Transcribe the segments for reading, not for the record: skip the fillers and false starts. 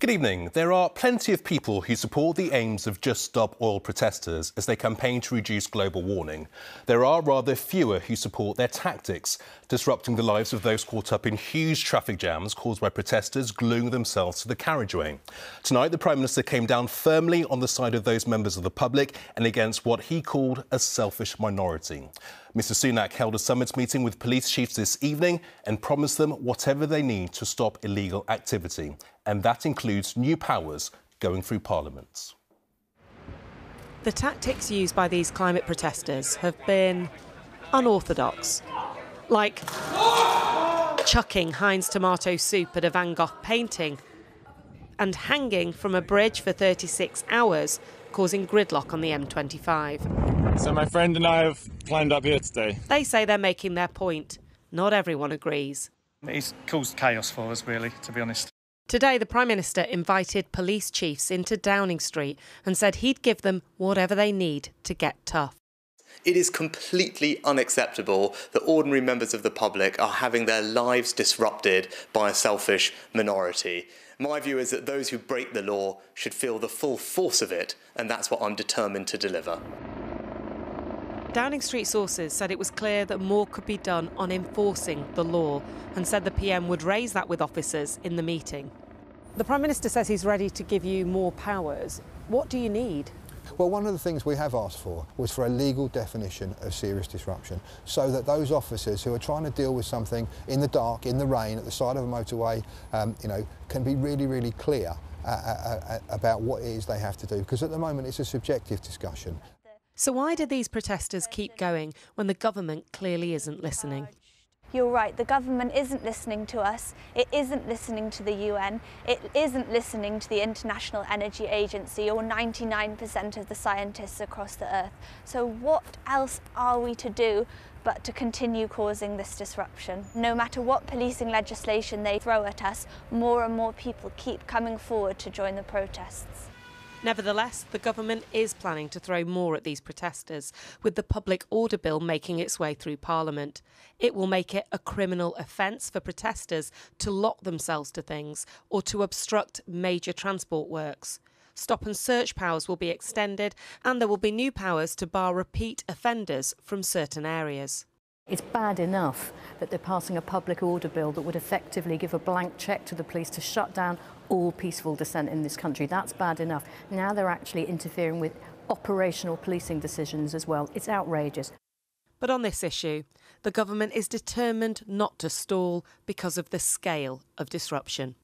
Good evening. There are plenty of people who support the aims of Just Stop Oil protesters as they campaign to reduce global warming. There are rather fewer who support their tactics, disrupting the lives of those caught up in huge traffic jams caused by protesters gluing themselves to the carriageway. Tonight, the Prime Minister came down firmly on the side of those members of the public and against what he called a selfish minority. Mr Sunak held a summit meeting with police chiefs this evening and promised them whatever they need to stop illegal activity. And that includes new powers going through Parliament. The tactics used by these climate protesters have been unorthodox, like chucking Heinz tomato soup at a Van Gogh painting and hanging from a bridge for 36 hours, causing gridlock on the M25. So my friend and I have climbed up here today. They say they're making their point. Not everyone agrees. It's caused chaos for us, really, to be honest. Today, the Prime Minister invited police chiefs into Downing Street and said he'd give them whatever they need to get tough. It is completely unacceptable that ordinary members of the public are having their lives disrupted by a selfish minority. My view is that those who break the law should feel the full force of it, and that's what I'm determined to deliver. Downing Street sources said it was clear that more could be done on enforcing the law and said the PM would raise that with officers in the meeting. The Prime Minister says he's ready to give you more powers. What do you need? Well, one of the things we have asked for was for a legal definition of serious disruption, so that those officers who are trying to deal with something in the dark, in the rain, at the side of a motorway, can be really, really clear about what it is they have to do. Because at the moment it's a subjective discussion. So why do these protesters keep going when the government clearly isn't listening? You're right, the government isn't listening to us, it isn't listening to the UN, it isn't listening to the International Energy Agency or 99% of the scientists across the earth. So what else are we to do but to continue causing this disruption? No matter what policing legislation they throw at us, more and more people keep coming forward to join the protests. Nevertheless, the government is planning to throw more at these protesters, with the Public Order Bill making its way through Parliament. It will make it a criminal offence for protesters to lock themselves to things or to obstruct major transport works. Stop and search powers will be extended, and there will be new powers to bar repeat offenders from certain areas. It's bad enough that they're passing a public order bill that would effectively give a blank cheque to the police to shut down all peaceful dissent in this country. That's bad enough. Now they're actually interfering with operational policing decisions as well. It's outrageous. But on this issue, the government is determined not to stall because of the scale of disruption.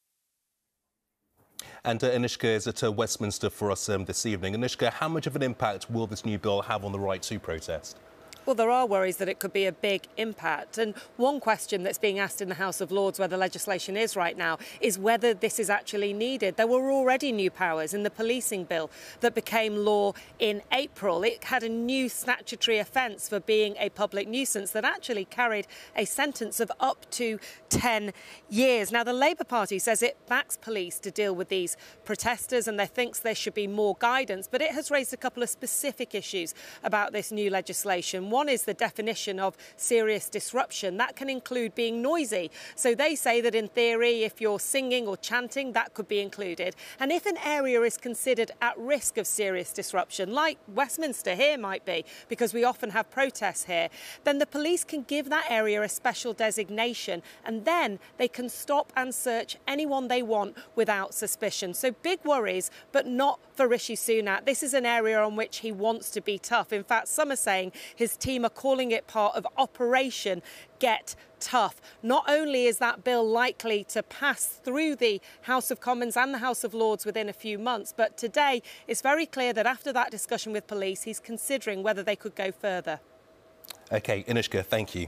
And Anishka is at Westminster for us this evening. Anishka, how much of an impact will this new bill have on the right to protest? Well, there are worries that it could be a big impact. And one question that's being asked in the House of Lords, where the legislation is right now, is whether this is actually needed. There were already new powers in the policing bill that became law in April. It had a new statutory offence for being a public nuisance that actually carried a sentence of up to 10 years. Now, the Labour Party says it backs police to deal with these protesters and thinks there should be more guidance. But it has raised a couple of specific issues about this new legislation. One is the definition of serious disruption. That can include being noisy. So they say that in theory, if you're singing or chanting, that could be included. And if an area is considered at risk of serious disruption, like Westminster here might be, because we often have protests here, then the police can give that area a special designation, and then they can stop and search anyone they want without suspicion. So big worries, but not for Rishi Sunak. This is an area on which he wants to be tough. In fact, some are saying his team are calling it part of Operation Get Tough. Not only is that bill likely to pass through the House of Commons and the House of Lords within a few months, but today it's very clear that after that discussion with police, he's considering whether they could go further. OK, Anishka, thank you.